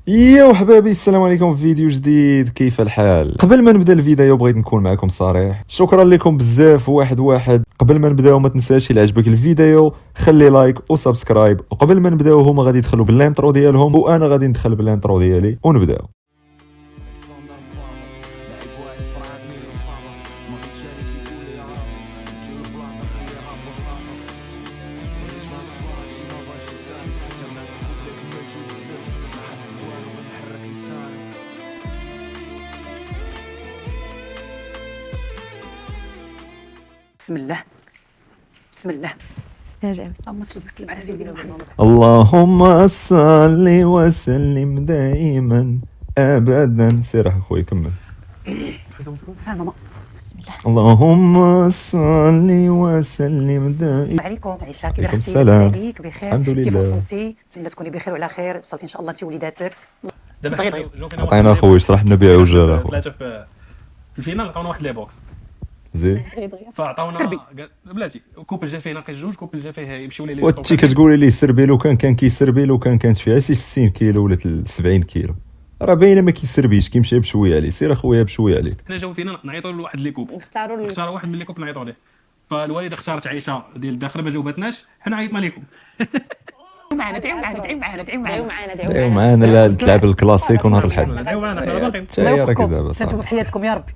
يا حبايبي، السلام عليكم في فيديو جديد. كيف الحال؟ قبل ما نبدا الفيديو بغيت نكون معكم صريح. شكرا لكم بزاف واحد. قبل ما نبداو ما تنساش الى عجبك الفيديو خلي لايك وسبسكرايب. وقبل ما نبداو هما غادي يدخلوا بالانترو ديالهم وانا غادي ندخل بالانترو ديالي ونبداو. بسم الله بسم الله يا جميل. اللهم صل وسلم على سيدنا محمد. اللهم صل وسلم دائما ابدا. سير اخويا كمل. ها ماما. بسم الله. اللهم صل وسلم دائما. السلام عليكم عيشه، كيف عليكم راحتي؟ السلام. عليك بخير؟ الحمد لله. كيف وصلتي؟ نتمنى تكوني بخير وعلى خير. وصلتي ان شاء الله انت ووليداتك. دابا عطينا اخويا شرح لنا بيع وجال اخويا. ثلاثه في الفينال عطاونا واحد لي بوكس زين فعطاونا سربي. بلاتي كوبل جا فيه ناقص جوج، كوبل جا فيه يمشيو ليه وانت كتقولي لي سربي لو كان كيسربي لو كانت فيها شي 60 كيلو ولا 70 كيلو، راه باينه ما كيسربيش، كيمشي بشويه عليه. سير اخويا بشويه عليك. حنا جاو فينا نعيطوا لواحد لي كوب، نختاروا اختار واحد من لي كوب نعيطوا عليه. فالوالده اختارت عيشه ديال الداخل ما جاوبتناش، حنا عيطنا لكم. معنا دعيو معنا دعيو معنا دعيو دعيو معنا. معنا دعيو معانا لا تلعب الكلاسيك ونهار الحد. دعيو معنا حنا باقيين. حتى هي راه دابا سنتو صافي بحياتكم يا ربي.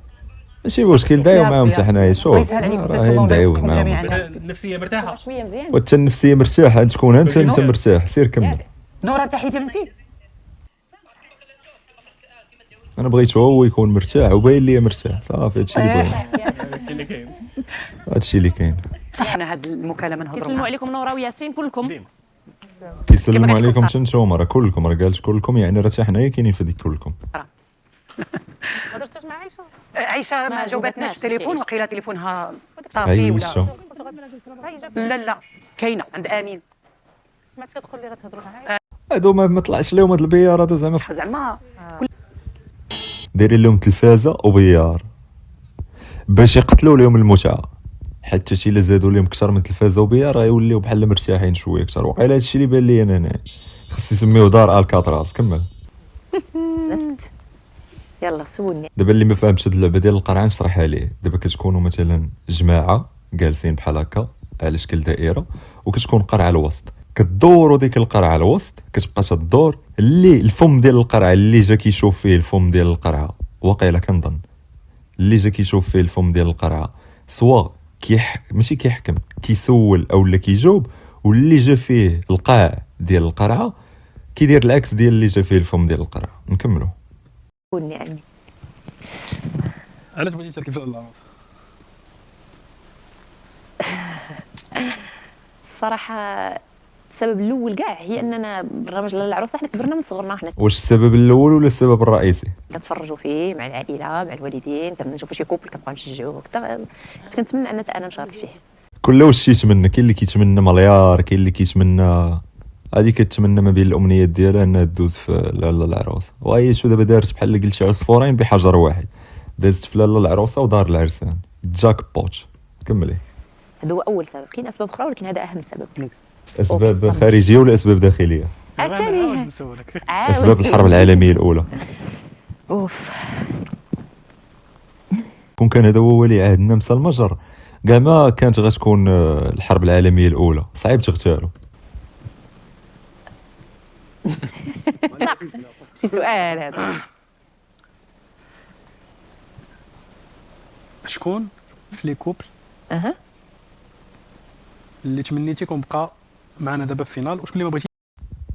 ماشي مشكل. دايو يا معاهم ربي، حتى يا حنايا. ربي. شوف ويسهل عليكم راه ندعيو جميعاً. معاهم. النفسيه مرتاحه شويه مزيان. وانت النفسيه مرتاحه تكون انت مرتاح. سير كمل. نورا تحيتي بنتي. انا بغيت هو يكون مرتاح وباين لي مرتاح. صافي هادشي اللي بغينا، هادشي اللي كاين. هادشي اللي كاين. صح حنا هاد المكالمه نهضروا كيسلموا معاها. عليكم نورا وياسين كلكم. ديما. كيسلموا كيما عليكم قالت تنتوما، راه كلكم، راه قالت كلكم، يعني راه حتى حنايا كاينين في هذيك كلكم. ما درتوش مع عائشه؟ عيشه ما ما جاوبتناش في التليفون، جاوبتناش. وقيله تليفونها طافي ولا عيشة لا كاينه عند امين. سمعت كتقول لي غتهضروا معايا. هادو ما طلعش لهم هاد البيار هذا زعما. زعما دايرين لهم تلفازه وبيار باش يقتلوا لهم المتعه، حتى شي الا زادوا لهم اكثر من تلفازه وبيار غيوليو بحال مرتاحين شويه اكثر. وقيلا هادشي اللي بان لي انا خص يسميوه دار الكاتراز. كمل. لا سكت. يلا سولني. دابا اللي ما فهمش هاد اللعبه ديال القرعه نشرحها ليه. دابا كتكونوا مثلا جماعه جالسين بحال هكا على شكل دائره، وكتكون قرعه الوسط، كدوروا ديك القرعه الوسط، كتبقى تدور اللي الفم ديال القرعه اللي جا كيشوف فيه الفم ديال القرعه. واقيلا كنظن اللي جا كيشوف فيه الفم ديال القرعه سوا ماشي كيحكم، كيسول او لا كيجاوب، واللي جا فيه القاع ديال القرعه كيدير العكس ديال اللي جا فيه الفم ديال القرعه. نكملوا. سولني عني. علاش بغيتي تركب في العروس؟ الصراحه السبب الاول كاع هي اننا برنامج العروسه حنا كبرنا من صغرنا، حنا واش السبب الاول ولا السبب الرئيسي؟ كنتفرجوا فيه مع العائله مع الوالدين، كنشوفوا شي كوبل كنبقاو نشجعوه. كنت كنتمنى ان انا نشارك فيه. كل واش شي يتمنى. كاين اللي كيتمنى مليار، كاين اللي كيتمنى هذه كتمنى ما بين الامنيات ديالها انها دوز في لاله العروسه. وهي شو دابا دارت بحال اللي قلتي عصفورين بحجر واحد، دازت في لاله العروسه ودار العرسان. جاك بوت. كملي. هذا هو اول سبب. كاين اسباب اخرى ولكن هذا اهم سبب. اسباب خارجيه ولا اسباب داخليه؟ عاوتاني نسولك اسباب الحرب العالميه الاولى. اوف. كون كان هذا هو ولي عهدنا مسا المجر كاع ما كانت غتكون الحرب العالميه الاولى. صعيب تغتالو. في سؤال هذا. شكون في لي كوبل اها اللي تمنيتي يكون بقى معنا دابا في الفينال، وشكون اللي ما بغيتيش؟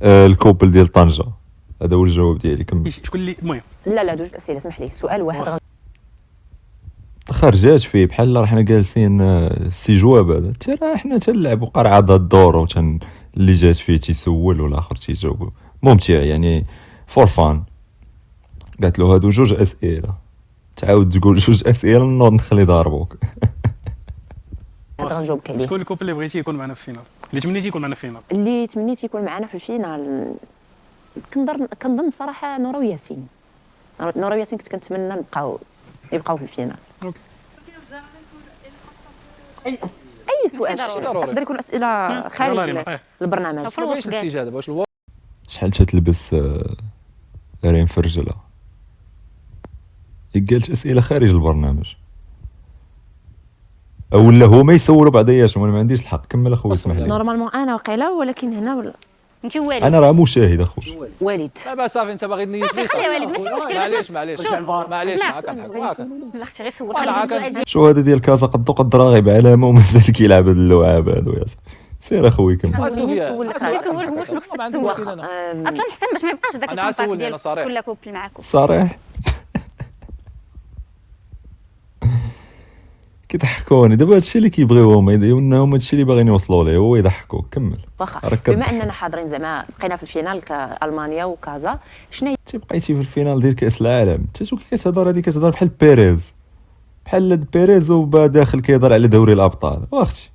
الكوبل ديال طنجه. هذا هو الجواب ديالي. كمل. شكون اللي المهم لا دوج اسئله اسمح لي. سؤال واحد. خرجات فيه بحال راه حنا جالسين سي جواب. هذا حتى راه حنا تنلعبوا قرعه ضد الدور اللي جات فيه تيسول والاخر تيجاوب. ممتع يعني فور فان. قالت له هادو جوج اسئله، تعاود تقول جوج اسئله نوض نخلي ضاربوك. هذا غنجاوبك عليه. شكون الكوبل اللي بغيتي يكون معنا في الفينال، اللي تمنيتي يكون معنا في الفينال؟ اللي تمنيت يكون معنا في الفينال كنظن صراحه نورا وياسين. نورا وياسين كنت كنتمنى يبقاو في الفينال. اوكي. اي سؤال يقدر يكون اسئله خارج البرنامج. في الوسط كاع شحال تتلبس راه في رجلها. قالت اسئله خارج البرنامج او لا هو ما يسولوا بعضياتهم. انا ما عنديش الحق. كمل اخويا اسمح لي. نورمالمون انا وقيله، ولكن هنا انت والد. انا راه مشاهد اخويا. والد. دابا صافي انت باغي تنيش صافي خليه والد ماشي مشكل. معليش شوف معليش اسمع، معاك كنضحك. لا اختي غير سول صراحة خلي السؤال ديالك. شو هذا ديال كازا قد راغب علامه ومازال كيلعب هاد اللعاب هادو يا صاحبي. سير اخويا كمل. انت سول هو شنو خصك تسول اصلا حسن باش ما يبقاش داك أنا الكونتاكت سولني أنا ديال صريح. كل كوبل معاكم. صريح. كيضحكوني دابا. هادشي اللي كيبغيو هما انهم هادشي اللي باغيين يوصلوا ليه هو يضحكوك. كمل. واخا راك بما كضحك. اننا حاضرين زعما بقينا في الفينال كالمانيا وكازا، شنو بقيتي في الفينال ديال كاس العالم شو كتهضر؟ هذه كتهضر بحال بيريز، بحال بيريز وبا داخل كيهضر على دوري الابطال. واختي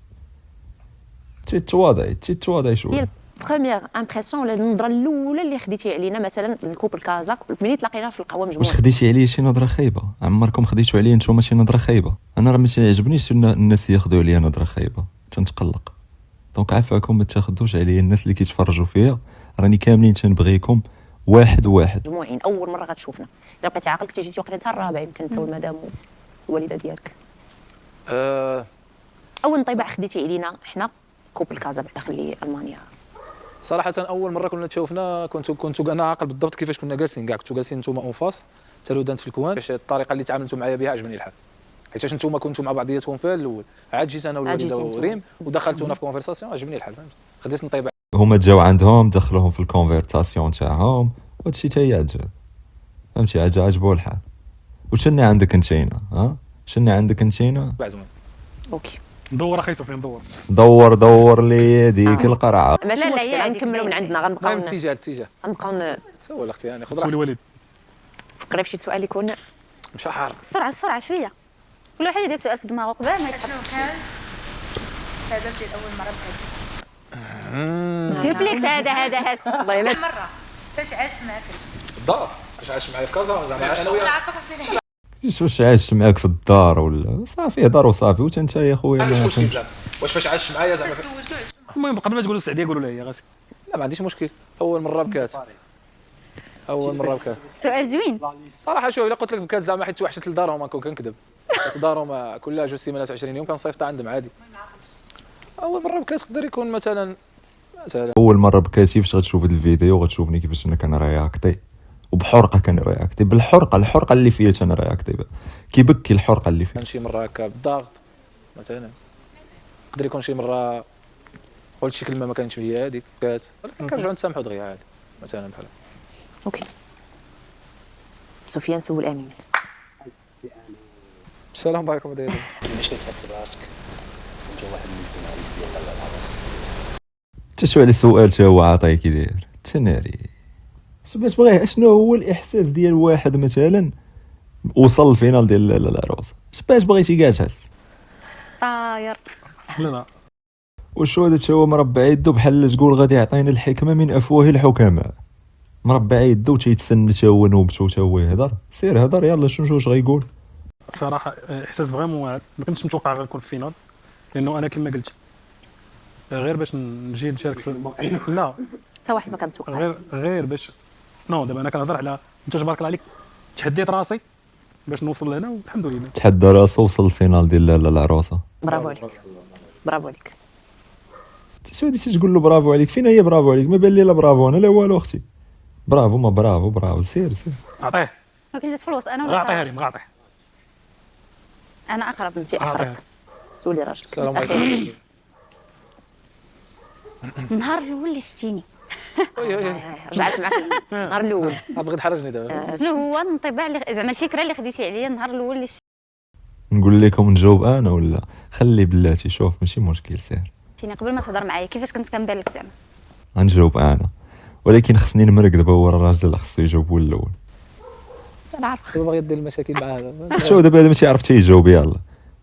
تواضعي شويه. هي البروميير امبرسيون ولا النظره الاولى اللي خديتي علينا مثلا الكوبل كازا ملي تلاقينا في القهوه مجموعه؟ واش خديتي عليا شي نظره خايبه؟ عمركم خديتوا عليا نتوما شي نظره خايبه؟ انا راه ما يعجبنيش الناس ياخذوا عليا نظره خايبه، تنتقلق. دونك عافاكم ما تاخذوش عليا الناس اللي كيتفرجوا فيا، راني كاملين تنبغيكم واحد. مجموعين اول مره غتشوفنا. الا بقيتي عاقل كنتي جيتي وقيلا انت الرابع، يمكن انت والمدام والوالده ديالك. اول انطباع خديتي علينا حنا كوبل كازا بالداخل المانيا؟ صراحه اول مره كنا تشوفنا كنتو انا عاقل بالضبط كيفاش كنا جالسين كاع. كنتو جالسين نتوما اون فاس تلودانت في الكوان. الطريقه اللي تعاملتوا معايا بها عجبني الحال، حيت نتوما كنتوا مع بعضياتكم في الاول. عاد جيت انا والوالده وريم ودخلتونا في كونفرساسيون. عجبني الحال، فهمت؟ خديت نطيب. هما جاو عندهم دخلوهم في الكونفرساسيون تاعهم وهادشي تا هي عجب. فهمتي؟ عجبو الحال. وشني عندك انتينا؟ ها شني عندك انتينا؟ اوكي ندور اخي سفيان ندور. دور لي ديك القرعه. ماشي لا، مشكل، هي غنكملوا من عندنا. المهم غنبقاو اتجاه سول اختي يعني خذ سولي راحتك. وليد. فكري في شي سؤال يكون مشى حار. السرعه شويه، كل واحد يدير سؤال في دماغه قبل ما يتحط. السبب ديال اول مره بحال دوبليكس هذا الله يلا. مره فاش عشت معاك الدار واش عايش معايا في كازا زعما انا وياك. عارفه فين واش عايش معاك في الدار ولا صافي هضر وصافي؟ وانت انت يا خويا ما عنديش ما مشكل فهمتش. زعما واش فاش عايش معايا زعما. المهم قبل ما تقولوا السعديه قولوا لها هي غاسي. لا ما عنديش مشكل. اول مره بكات. سؤال زوين صراحه شوف الا قلت لك بكات زعما حيت توحشت لدارهم غنكون كنكذب. حيت دارهم كلها 2 سيمانات 20 يوم كنصيفط عندهم عادي. اول مره بكات يقدر يكون مثلا اول مره بكيتي فاش غتشوف هذا الفيديو غتشوفني كيفاش انا كنرياكتي وبحرقه كنرياكتي الحرقه اللي فيا تنرياكتي كيبكي الحرقه اللي فيا. كان شي مره هكا بالضغط مثلا، يقدر يكون شي مره قلت شي كلمه ما كانتش هي هذيك بكات، ولكن كنرجعوا نسامحوا دغيا عادي مثلا بحال. اوكي سفيان سول امين. السلام عليكم دايرين. كيفاش كتحس براسك انت واحد من الفيناليست ديال العروسه؟ تشو على سؤال تا هو عطاي كي داير تناري باش بغي شنو هو الاحساس ديال واحد مثلا وصل الفينال ديال العروسه؟ باش بغيتي كاع تحس؟ طاير. لا وشو هذا تا هو مربع يدو بحال تقول غادي يعطينا الحكمه من افواه الحكماء. مربع يدو تيتسنى تا هو نوبتو تا هو يهضر. سير هضر يلا شنو واش غايقول؟ صراحه احساس فريمون واعر. ما كنتش متوقع غنكون في الفينال، لانه انا كما قلت غير باش نجي نشارك في لا حتى واحد ما كان متوقع. غير باش دابا انا كنهضر على انت تبارك الله عليك. تحديت راسي باش نوصل لهنا والحمد لله. تحدى راسو وصل الفينال ديال العروسه. برافو عليك برافو عليك. شو هادي تقول له برافو عليك؟ فين هي برافو عليك؟ ما بان لي لا برافو انا لا والو اختي. برافو ما برافو سير اعطيه. ما كنتش في الوسط انا ولا غاعطيها صاحبي؟ لي غاعطيه. انا اقرب. انت اقرب. سولي راجلك. السلام عليكم. النهار الاول اللي شتيني رجعت معك النهار الاول. بغيت تحرجني دابا. شنو هو الانطباع اللي زعما الفكره اللي خديتي عليا النهار الاول اللي نقول لكم نجاوب انا ولا خلي بلاتي؟ شوف ماشي مشكل سير. شتيني قبل ما تهضر معايا كيفاش كنت كنبان لك زعما؟ غنجاوب انا ولكن خصني نمرق دابا. هو الراجل اللي خصو يجاوب هو الاول. انا عارفه. دابا باغي دير المشاكل معاه. شو دابا هذا ماشي عرف تيجاوب يلا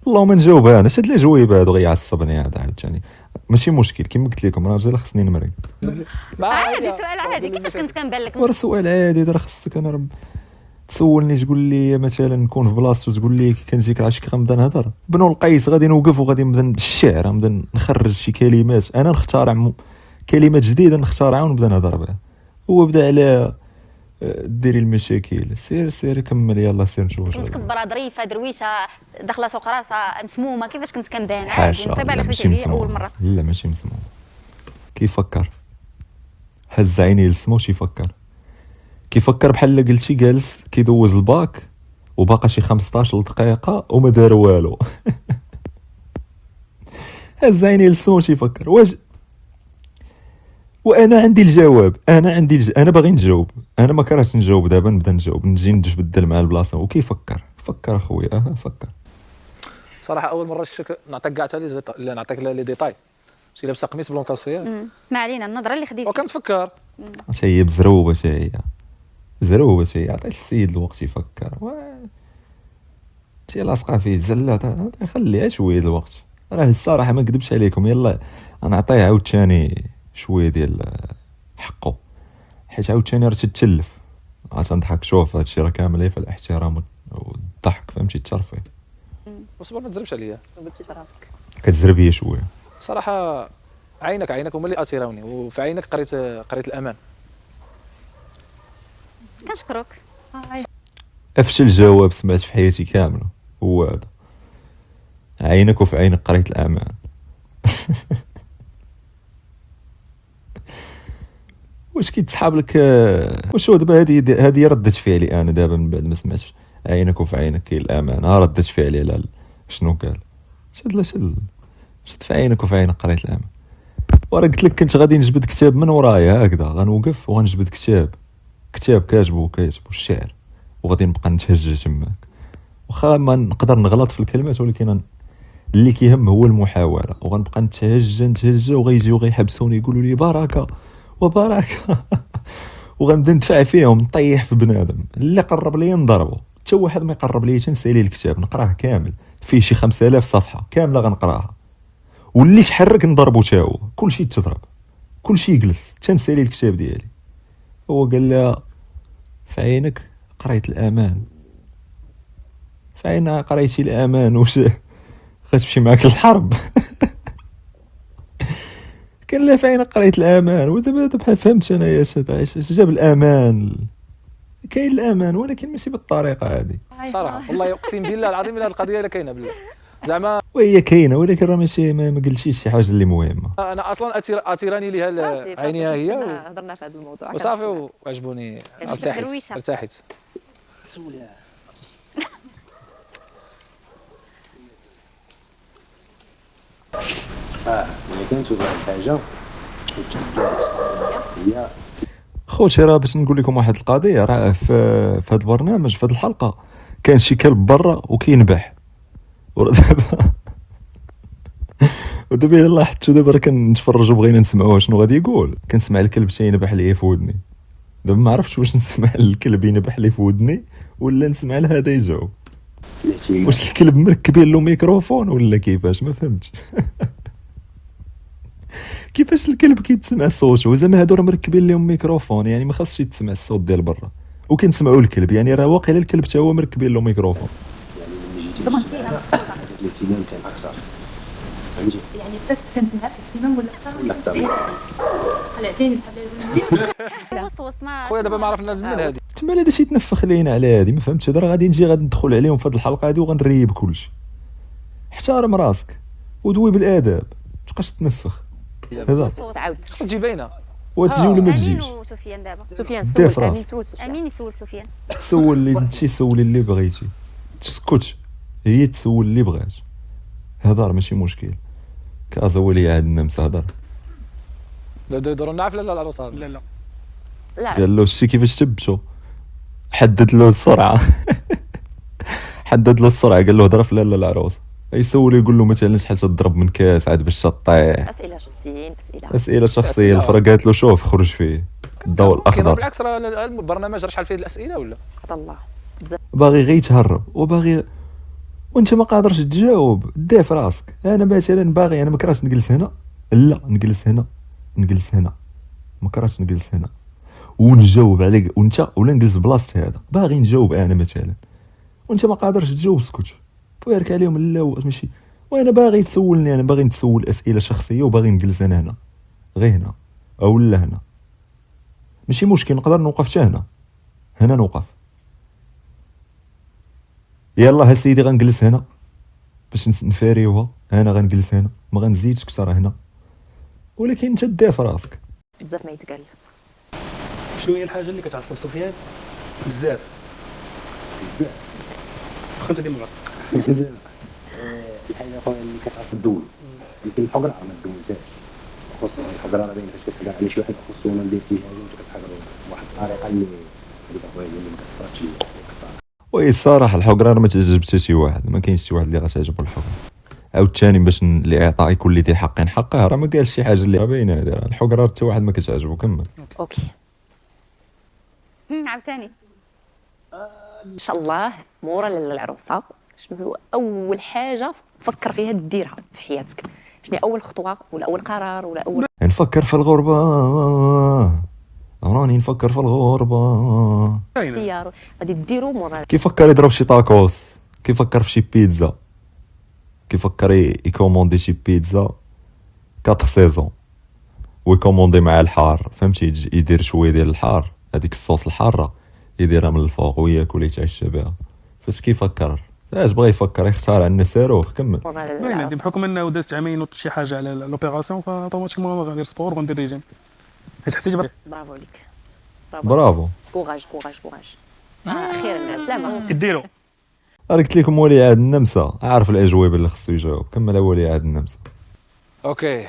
اللهم نجاوب انا. شاد لي جويب هذا غيعصبني هذا عاوتاني. ماشي مشكل كما قلت لكم راجل خصني نمرق. عادي سؤال عادي. كيفاش كنت كنبان لك؟ ورا سؤال عادي راه خصك انا تسولني تقول لي مثلا نكون في بلاصتو تقول لي كي كنجيك عاشك غنبدا نهضر بنو القيس غادي نوقف وغادي نبدا الشعر نبدا نخرج شي كلمات انا نختارع كلمات جديده نختارعها ونبدا نهضر بها. هو بدا على ديري المشاكل، سير كمل، يلا سير نشوف واش كنت غادي. كبرى ظريفه درويشه داخله سوق راسها مسمومه، كيفاش كنت كنبان عادي؟ حاشا، انت لا بالك ماشي خديتي عليا اول مسموم، مره. لا ماشي مسموم. كيفكر هز عينيه للسما واش يفكر؟ كيفكر بحال الا قلتي جالس كيدوز الباك وباقا شي 15 دقيقه وما دار والو. هز عينيه للسما واش يفكر؟ واش وانا عندي الجواب، انا باغي نجاوب، انا ما كرهتش نجاوب، دابا نبدا نجاوب، نجي نجبدل مع البلاصه. وكيفكر فكر اخويا، فكر. صراحه اول مره الشك نعطيك كاع لي نعطيك لي ديتاي، شي لابسه قميص بلون كاسيه ما علينا، النظره اللي خديتي. وكنتفكر اش هي بزروبه، زروبه عطيت السيد الوقت يفكر. شي لاصقه فيه زلات، خليها شويه الوقت. راه الصراحه ما نكذبش عليكم، يلا نعطيه عاوتاني شويه ديال حقه، حيت عاوتاني راه تتلف. غتنضحك، شوف هادشي راه كامل في الاحترام والضحك، فهمتي؟ الترفيه. وصبر ما تزربش عليا، قلتي في راسك. كتزرب هي شويه. صراحه عينك هما اللي اثيروني، وفي عينك قريت الامان. كنشكرك. افشل جواب سمعت في حياتي كامله هو هذا، عينك وفي عينك قريت الامان. واش كيتسحاب لك؟ واش هو دابا هذه ردة فعلي انا دابا من بعد ما سمعتش عينك وفي عينك كاين الامان، ردة فعلي على شنو قال. شد في عينك وفي عينك قريت الامان. وراه قلت لك كنت غادي نجبد كتاب من ورايا هكذا، غنوقف وغنجبد كتاب كاتبو الشعر، وغادي نبقى نتهجى تماك. واخا ما نقدر نغلط في الكلمات، ولكن اللي كيهم هو المحاوله، وغنبقى نتهجى وغيجيو غيحبسوني يقولوا لي بركه وبركه. وغنبدا ندفع فيهم، نطيح في بنادم اللي قرب لي نضربه. حتى واحد ما يقرب لي تنسالي الكتاب نقراه كامل، فيه شي 5000 صفحه كامله غنقراها، واللي تحرك نضربو تا هو، كلشي تضرب، كلشي يجلس تنسالي الكتاب ديالي. هو قال لها في عينك قريت الامان، في عينك قريتي الامان، واش غتمشي معاك الحرب؟ كان لا في عينك قريت الامان. ودابا بحال فهمت انا يا سيدي اش جاب الامان. كاين الامان ولكن ماشي بالطريقه هذه صراحه، والله اقسم بالله العظيم الا القضيه الا كاينه بالله زعما، وهي كاينه، ولكن راه ماشي ما قلتيش شي حاجه اللي مهمه. انا اصلا اثيراني ليها عينيها هي هضرنا في هذا الموضوع وصافي، وعجبوني، ارتحت. ملي كنتو واحد الحاجه وتبدلات هي خوتي، راه باش نقول لكم واحد القضيه، راه في هذا البرنامج، في هذه الحلقه كان شي كلب برا وكينبح. ودابا الا لاحظتوا دابا راه كنتفرجوا بغينا نسمعوه شنو غادي يقول. كنسمع الكلب تينبح ليا في ودني، دابا ما عرفتش واش نسمع الكلب ينبح لي في ودني ولا نسمع لهذا يجاوب. واش الكلب مركبين له ميكروفون ولا كيفاش؟ ما فهمتش. كيفاش الكلب كيتسمع صوته؟ زعما هادو راه مركبين لهم ميكروفون، يعني ما خاصش يتسمع الصوت ديال برا وكنسمعوا الكلب، يعني راه واقيلا الكلب حتى هو مركبين له ميكروفون. ضمنتيها الاهتمام كان اكثر، فهمتي؟ يعني فاست كانت معاك اهتمام ولا اكثر خلعتيني بحال وسط ما خويا دابا ما عرفنا من هذه تما هذا شي يتنفخ لينا على هذه، ما فهمتش. هذا راه غادي نجي غادي ندخل عليهم في هذه الحلقه هذه وغنريب كلشي. احترم راسك ودوي بالاداب، مابقاش تنفخ. هذا عاود خصها تجي باينه، وتجي ولا ما امين تجيش. وسفيان دابا. سفيان دافع سول امين راسك. سول سفيان. امين يسول سفيان. سول اللي انت سولي اللي بغيتي، تسكت هي تسول اللي بغات. هضر ماشي مشكل، كازا ولي عاد النمس هضر. يدوروا لنا لا العروس هذا لا لا قال له شتي كيفاش تبتو، حدد له السرعه. حدد له السرعه، قال له هضر في لا العروس. يسول يقول له مثلا شحال تضرب من كاس عاد باش تطيح. اسئله شخصيين اسئله شخصيه. الاخرى قالت له شوف خرج فيه الضوء كاين الاخضر. بالعكس راه البرنامج راه شحال فيه الاسئله ولا عطا الله باغي غير يتهرب وباغي، وانت ما قادرش تجاوب. دافع في راسك. انا مثلا باغي، انا ما كرهتش نجلس هنا، لا نجلس هنا، نجلس هنا، ما كرهتش نجلس هنا ونجاوب عليك، وانت ولا نجلس بلاصتي هذا باغي نجاوب انا مثلا، وانت ما قادرش تجاوب اسكت. فيرك عليهم لا ماشي. وانا باغي تسولني، انا باغي نتسول اسئله شخصيه وباغي نجلس انا هنا، غير هنا او لا هنا، ماشي مشكل، نقدر نوقف حتى هنا هنا نوقف. يلا سيدي غنجلس هنا باش نفاريوها، انا غنجلس هنا ما غنزيدش اكثر هنا، ولكن انت دير في راسك. بزاف ما يتقال. شنو هي الحاجه اللي كتعصب سفيان بزاف واخا انت ديما راسك؟ الحاجه اخرى اللي كتعصب الدول، يمكن الحقره ما تدوزاش، خصوصا الحقره راه باين فاش كتحقر على شي واحد خصوصا ندير اتجاهي وانت كتحقر بواحد الطريقه اللي هذيك هي اللي ما كتصرفش ليا. وي الصراحه الحقره ما تعجب حتى شي واحد، ما كاينش شي واحد اللي غتعجبو الحقره. عاوتاني باش الاعطاء يكون لذي حق حقه، راه ما قالش شي حاجه اللي باينه هذه. الحقره حتى واحد ما كتعجبو. كمل. اوكي عاوتاني ان شاء الله مورا العروسه شنو هو اول حاجه فكر فيها ديرها في حياتك؟ شنو اول خطوه ولا اول قرار ولا اول نفكر في الغربه، راني نفكر في الغربه. اختيار غادي ديرو مورا؟ كيفكر يضرب شي طاكوس، كيفكر في شي بيتزا، كيفكر يكوموندي شي بيتزا 4 سيزون ويكوموندي مع الحار، فهمتي؟ يدير شويه ديال الحار، هذيك الصوص الحاره يديرها من الفوق وياكل يتعشى بها. فاش كيفكر؟ فاش بغى يفكر يختار عندنا صاروخ. كمل. باين بحكم انه دازت عامين نوض شي حاجه على لوبيراسيون، فاوتوماتيكمون غندير سبور وغندير ريجيم، حيت حسيت برافو عليك. برافو. كوراج. اخيرا الناس سلامه ديرو. قلت لكم ولي عهد النمسا عارف الاجوبه اللي خصو يجاوب. كمل ولي عهد النمسا. اوكي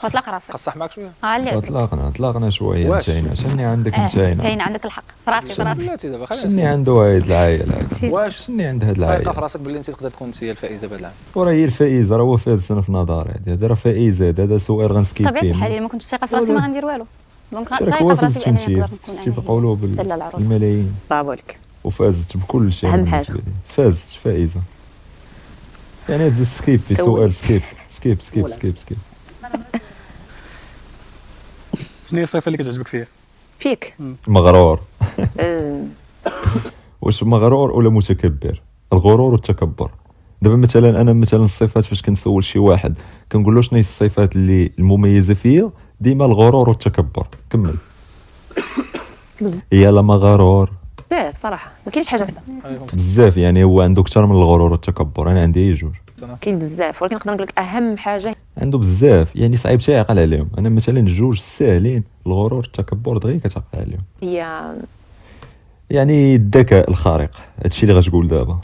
اطلق راسك. قصح معك شويه. عليك طلقنا شويه. انتينا شني عندك انتينا؟ كاين عندك الحق في راسي بلاتي دابا خلينا شني عنده هاد العائله هذا؟ واش شني عند هاد ثقه العائله؟ في راسك باللي انت تقدر تكون انت هي الفائزه بهذا العام؟ وراه هي الفائزه، راه هو فاز السنه في نظري. هذا راه فائزه، هذا سؤال غنسكيبي. طبيعه الحال الا ما كنتش ثقه في راسي ما غندير والو. دونك راك ثقه هو في راسي فاز بانني التنشيف، نقدر نكون استبقوا له بالملايين. برافو عليك. وفازت بكل شيء. أهم بالنسبة حاجة. لي فازت فائزه. يعني هذا سكيب في سؤال سكيب. شنو هي الصفه اللي كتعجبك فيها؟ فيك مغرور. أه، واش مغرور ولا متكبر؟ الغرور والتكبر. دابا مثلا انا الصفات فاش كنسول شي واحد كنقول له شنو هي الصفات اللي المميزه فيا، ديما الغرور والتكبر. كمل. يلا مغرور بزاف صراحه ما كاينش حاجه وحده. بزاف، يعني هو عنده اكثر من الغرور والتكبر. انا عندي جوج. كاين بزاف ولكن نقدر نقول لك اهم حاجه عنده بزاف، يعني صعيب تعقل عليهم. انا مثلا جوج ساهلين، الغرور والتكبر دغيا كتعقل عليهم. هي يعني الذكاء الخارق، هادشي اللي غتقول دابا.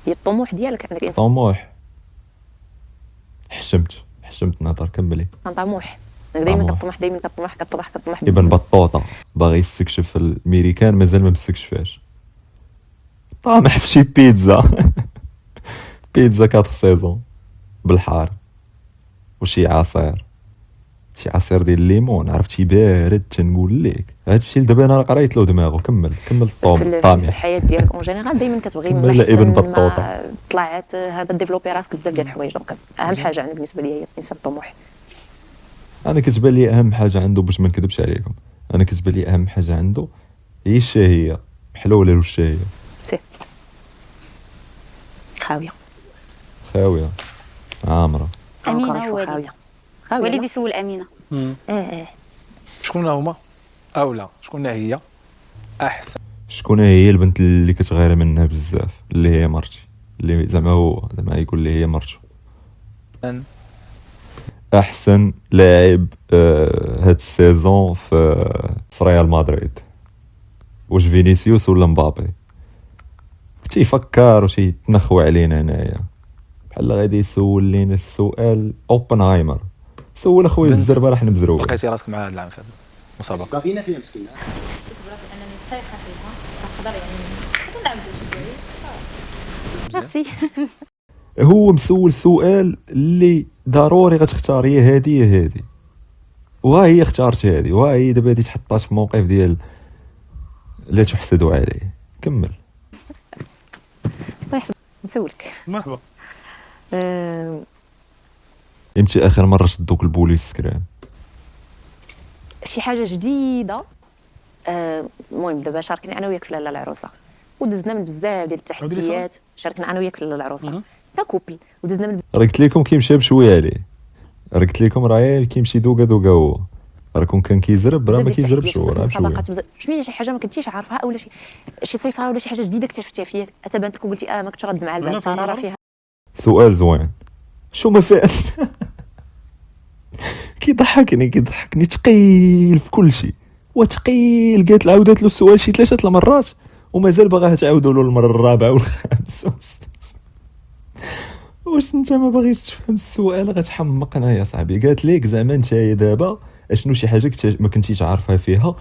هي الطموح ديالك انك انسان طموح. حشمت نهضر. كملي. طموح دائما طموح. كطموح ابن بطوطه باغي يستكشف الميريكان مازال ما مستكشفاش، طامح في شي بيتزا بيتزا 4 سيزون بالحار وشي عصير، شي عصير ديال الليمون، عرفتي بارد. تنقول لك هادشي دابا انا قريت له دماغه. كمل في طامح. الحياه ديالك اون جينيرال دائما كتبغي كمل من ابن احسن بطوطة. ما طلعت هذا ديفلوبي راسك بزاف ديال الحوايج. دونك اهم حاجه انا بالنسبه لي هي الانسان الطموح. انا كتبان لي اهم حاجه عنده، باش ما نكذبش عليكم، انا كتبان لي اهم حاجه عنده هي الشهيه. حلوله له الشهيه. سي خاويه عامره. امينه خاويه والدي سول امينه. شكون هما اولا شكون هي احسن؟ شكون هي البنت اللي كتغير منها بزاف، اللي هي مرتي، اللي زعما يقول لي هي مرتو. احسن لاعب هاد السيزون في ريال مدريد، واش فينيسيوس ولا مبابي؟ تيفكر وشي يتنخوا علينا هنايا بحال غادي يسول لينا السؤال اوبنهايمر. سول اخويا الزربه راح نبزرو. لقيتي راسك مع هذا العام في المسابقه؟ باغينا فيها مسكينه. حسيت براسي انني طايحه فيها نقدر يعني نلعب شي دوايج. ميرسي. هو مسول سؤال اللي ضروري غتختار يا هادي يا هادي، وها هي اختارت هادي، وها هي دابا هادي تحطات في موقف ديال لا تحسدوا عليه. كمل. نسولك مرحبا. امتى اخر مره شدوك البوليس سكران؟ شي حاجه جديده. المهم دابا شاركنا انا وياك في لاله العروسه ودزنا من بزاف ديال التحديات. شاركنا انا وياك في لاله العروسه ككوبل ودزنا من راه قلت لكم كيمشي بشويه عليه، راه قلت لكم راه كيمشي دوكا هو. راه كون كان كيزرب راه ما بزاف ديال كيزربش التحديات، هو راه مسابقات بشويه. بزاف. شنو هي شي حاجه ما كنتيش عارفها اولا شي صفه ولا شي حاجه جديده اكتشفتيها فيا حتى بانت لك وقلتي ما كنتش غاد مع لا، البال صراحه راه فعلا. فيها. سؤال زوين. شو ما فات كيضحكني ثقيل في كل شيء وثقيل. قالت عاودت له السؤال شي 3 المرات ومازال باغاها تعاودوا له المره الرابعه والخامسه والسادسه. واش انت ما باغيش تفهم السؤال غتحمقنا يا صاحبي. قالت ليك زعما انت دابا اشنو شي حاجه ما كنتيش عارفها فيها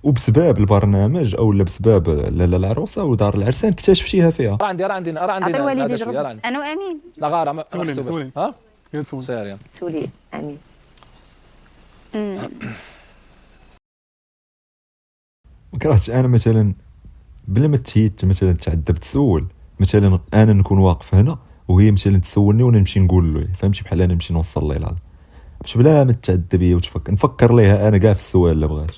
وبسبب البرنامج او لا بسبب لا العروسه ودار العرسان اكتشفتيها فيها. راه عندي عطي الوالد هذا يجرب. الشيء، راه عندي. انا وامين. لا غير سولي. ها يا تسول. سير يلا. سولي امين. ما كرهتش انا مثلا بلا ما تهيت مثلا تعذب تسول مثلا انا نكون واقف هنا وهي مثلا تسولني وانا نمشي نقول له فهمتي بحال انا نمشي نوصل ليه الهضره باش بلا ما تعذبي نفكر ليها انا كاع في السؤال اللي بغات.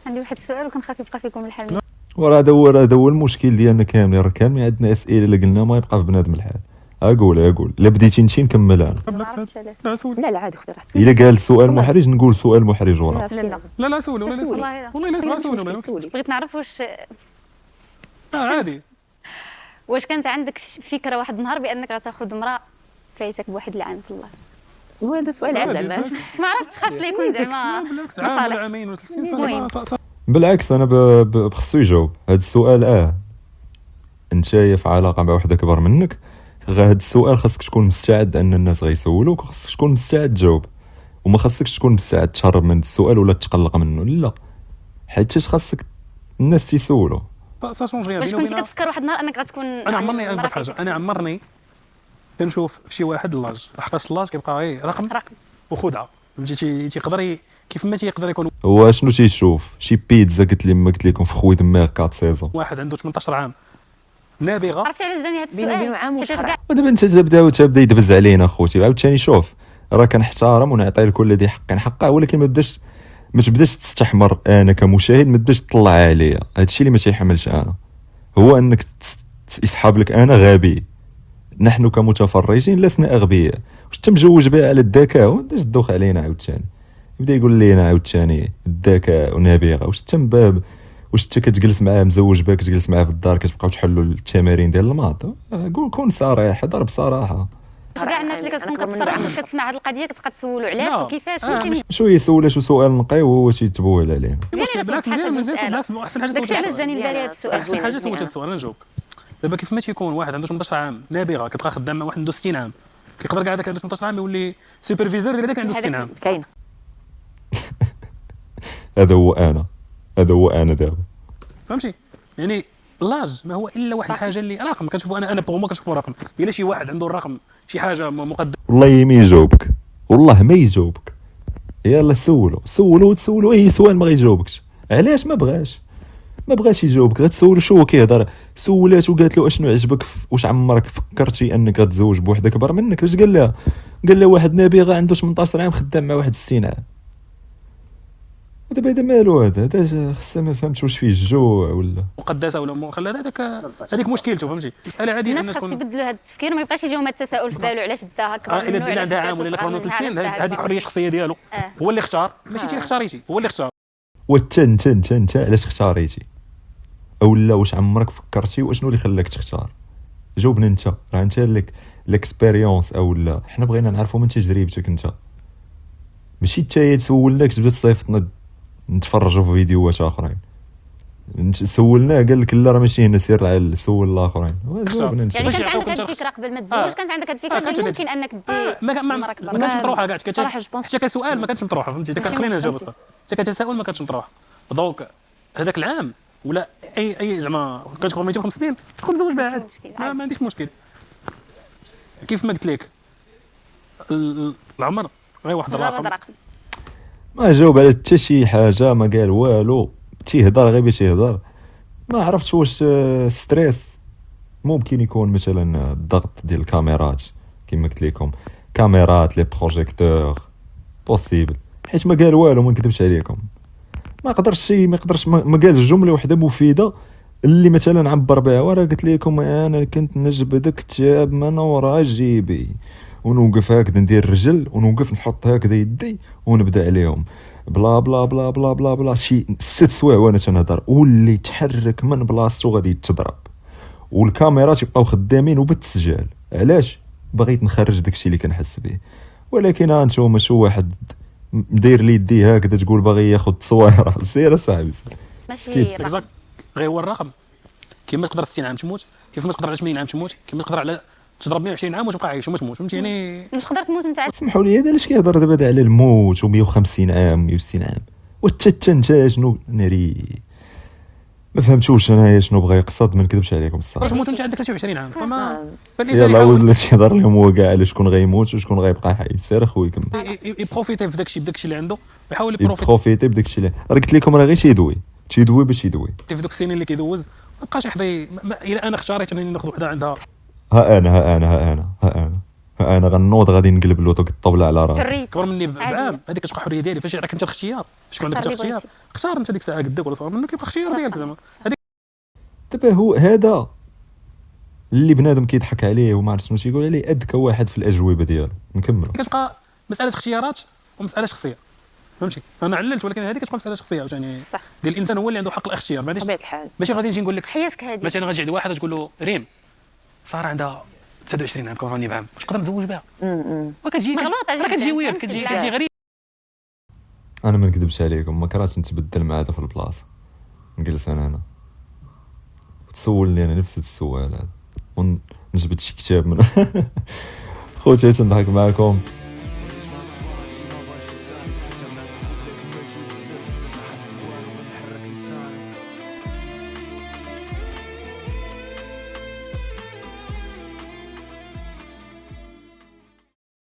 عندي واحد السؤال وكنخاف يبقى فيكم الحال. وراه هذا هو المشكل ديالنا كاملين. راه كاملين عندنا اسئله اللي قلنا ما يبقى في بنادم الحال. اقول لا بديتي انت نكمل انا. بالعكس لا سول. لا عادي اختي راه الا قال سؤال محرج نقول سؤال محرج وراه. لا سول ولا لا سول. والله لا سول. بغيت نعرف عادي. واش كانت عندك فكره واحد النهار بانك غتاخذ امراه فايتك بواحد العام في الله؟ هذا سؤال عاد زعما ما عرفتش، خافت لا يكون زعما بالعكس عام ولا عامين ولا 3 سنين بالعكس انا بخصو يجاوب هذا السؤال. انت في علاقه مع واحده اكبر منك هذا السؤال خاصك تكون مستعد ان الناس غيسولوك وخاصك تكون مستعد تجاوب وما خاصكش تكون مستعد تهرب من السؤال ولا تقلق منه. لا حيت خاصك الناس تيسولوا. سا شونج ريان. واش كنت كتفكر واحد النهار انك غتكون انا عمرني نقول حاجه. انا عمرني كنشوف في شي واحد اللاج لحقاش اللاج كيبقى غير رقم وخدعه فهمتي. تيقدر كيف ما تيقدر يكون هو شنو تيشوف شي بيتزا قلت لكم في خويا دماغ 4 سيزون واحد عنده 18 عام نابغه. عرفتي علاش جاني هذا بينو السؤال؟ عام حيتاش وشهر. كاع ودابا انت تبدا يدبز علينا خوتي. عاوتاني شوف راه كنحترم ونعطي لكل ذي حق حقه ولكن ما تبداش تستحمر. انا كمشاهد ما تبداش تطلع عليا. هادشي اللي ما تيحملش انا هو انك يسحب لك انا غبي. نحن كمتفرجين لسنا اغبياء. واش انت مجوج بها على الذكاء وانت تدوخ علينا عاوتاني يبدا يقول لينا عاوتاني الذكاء ونابغه. واش انت مباب واش انت كتجلس معاه مزوج بها كتجلس معاه في الدار كتبقاو تحلوا التمارين ديال الماط. قول كون صريح هضر بصراحه. كاع الناس اللي كتكون كتفرج واش كتسمع هذه القضيه كتبقى تسولوا علاش وكيفاش فهمتي. شو يسول شو سؤال نقي وهو تيتبول علينا. بالعكس بالعكس احسن حاجه داكشي علاش جاني لبالي هذا السؤال. احسن حاجه سولت السؤال نجاوبك. دابا كيف ما تيكون واحد عنده 18 عام نابغه كتبقى خدام مع واحد عنده 60 عام كيقدر كاع داك عنده 18 عام يولي سوبرفيزور ديال داك عنده 60 عام. كاينه. هذا هو انا دابا فهمتي يعني لاج ما هو الا واحد الحاجه اللي رقم كنشوفوا انا بوغ ما كنشوفوا رقم. الا شي واحد عنده الرقم شي حاجه مقدمه والله ما يجاوبك والله ما يجاوبك. يلا سولوا اي سؤال ما غيجاوبكش. علاش ما بغاش يجاوبك. غتسولو شو هو كيهضر. سولات وقالت له اشنو عجبك واش عمرك فكرتي انك غتزوج بوحده اكبر منك. واش قال لها واحد نابغه عنده 18 عام خدام مع واحد 60 عام. دابا مالو هذا خصنا ما فهمتش واش فيه الجوع ولا مقدسه ولا مخلده هذيك مشكلته فهمتي. مساله عاديه الناس خاص يبدلوا هذا التفكير وما يبقاش يجيهم التساؤل في بالو علاش داها اكبر منه الا عندها عام ولا اكبر منه 3 سنين هذيك حريه شخصيه ديالو. هو اللي اختار ماشي انت اللي اختاريتي هو اللي اختار. انت علاش اختاريتي او لا واش عمرك فكرتي واشنو اللي خلاك تختار. جاوبنا انت راه انت لك الاكسبيريونس او لا. حنا بغينا نعرفوا من تجربتك انت ماشي حتى تسولناك تبدا تصيفطنا نتفرجوا في فيديوهات اخرين. سولناه قال لك لا راه ماشي هنا سير على سول الاخرين. جاوبنا انت. يعني كانت عندك هذه الفكره قبل ما تتزوج كانت عندك هذه الفكره اللي ممكن انك دير ما كانتش مطروحه كاع حتى كسؤال ما كانتش مطروحه فهمتي. خلينا نجاوب اصلا حتى كتساؤل ما كانتش مطروح. دونك هذاك العام ولا اي زعما كتكبر 205 سنين تكون مزوج بها عادي ما عنديش مشكل. كيف ما قلت لك العمر غير واحد الرقم. ما جاوب على حتى شي حاجه ما قال والو تيهضر غير باش يهضر. ما عرفتش واش ستريس ممكن يكون مثلا الضغط ديال الكاميرات كما قلت لكم كاميرات لي بروجيكتور بوسيبل حيت ما قال والو ما نكذبش عليكم. ما قدرش ما قال جمله وحده مفيده اللي مثلا عبر بها. وراه قلت لكم انا كنت نجبد كتاب من ورا جيبي ونوقف هكذا ندير الرجل ونوقف نحط هكذا يدي ونبدا عليهم بلا بلا بلا بلا بلا بلا شي 6 سوايع وانا تنهضر، واللي يتحرك من بلاصتو غادي يتضرب، والكاميرات يبقاو خدامين وبالتسجيل. علاش؟ بغيت نخرج داكشي اللي كنحس به. ولكن ها انتوما شو واحد داير لي يديه هكذا تقول باغي ياخذ تصويره، سير صاحبي ماشي غير هو الرقم. كيف ما تقدر 60 عام تموت، كيف ما تقدر على 80 عام تموت، كيف ما تقدر على تضرب 120 عام وتبقى عايش وما تموت، فهمتي يعني. مش تقدر تموت انت. سمحوا لي، هذا علاش كيهضر دابا على الموت و150 عام و160 عام وحتى انت شنو ناري ما فهمتوش انايا شنو بغى يقصد. ما نكذبش عليكم الصراحه. تموت انت عندك 23 عام فما يلاه ولا تيهضر لهم هو كاع على شكون غيموت وشكون غيبقى حي. سير اخويا كمل. يبروفيتي في داكشي اللي عنده ويحاول يبروفيتي بداكشي اللي راه قلت لكم، راه غير تيدوي باش يدوي في دوك السنين اللي كيدوز. ما بقاش يحظى الى انا اختاريت انني ناخذ وحده عندها ها انا غنوض غادي نقلب له دوك الطبله على راسي. كبر مني بعام، هذيك كتبقى حريه ديالي. فاش راك انت الاختيار، فاش كون عندك الاختيار اختار انت ديك الساعه قدك ولا صغر منك، كيبقى اختيار ديالك زعما. دابا هو هذا اللي بنادم كيضحك عليه وما عرف شنو تيقول عليه، اذكى واحد في الاجوبه ديالو. نكمل. كتبقى مساله اختيارات ومساله شخصيه، فهمتي. انا عللت، ولكن هذه كتبقى مساله شخصيه يعني. صح. ديال الانسان هو اللي عنده حق الاختيار. بطبيعه الحال ماشي غادي نجي نقول لك حياتك هذه. مثلا غتجي عند واحد تقول له ريم ساره عندها 29 عام كبراني بعام، واش تقدر نتزوج بها؟ وكتجي كتجي ويرد، كتجي غريب. انا ما نكذبش عليكم، ما كرهتش نتبدل مع هذا في البلاصه، نجلس انا هنا وتسولني انا نفس السؤال هذا ونجبد شي كتاب من خوتي تنضحك معكم.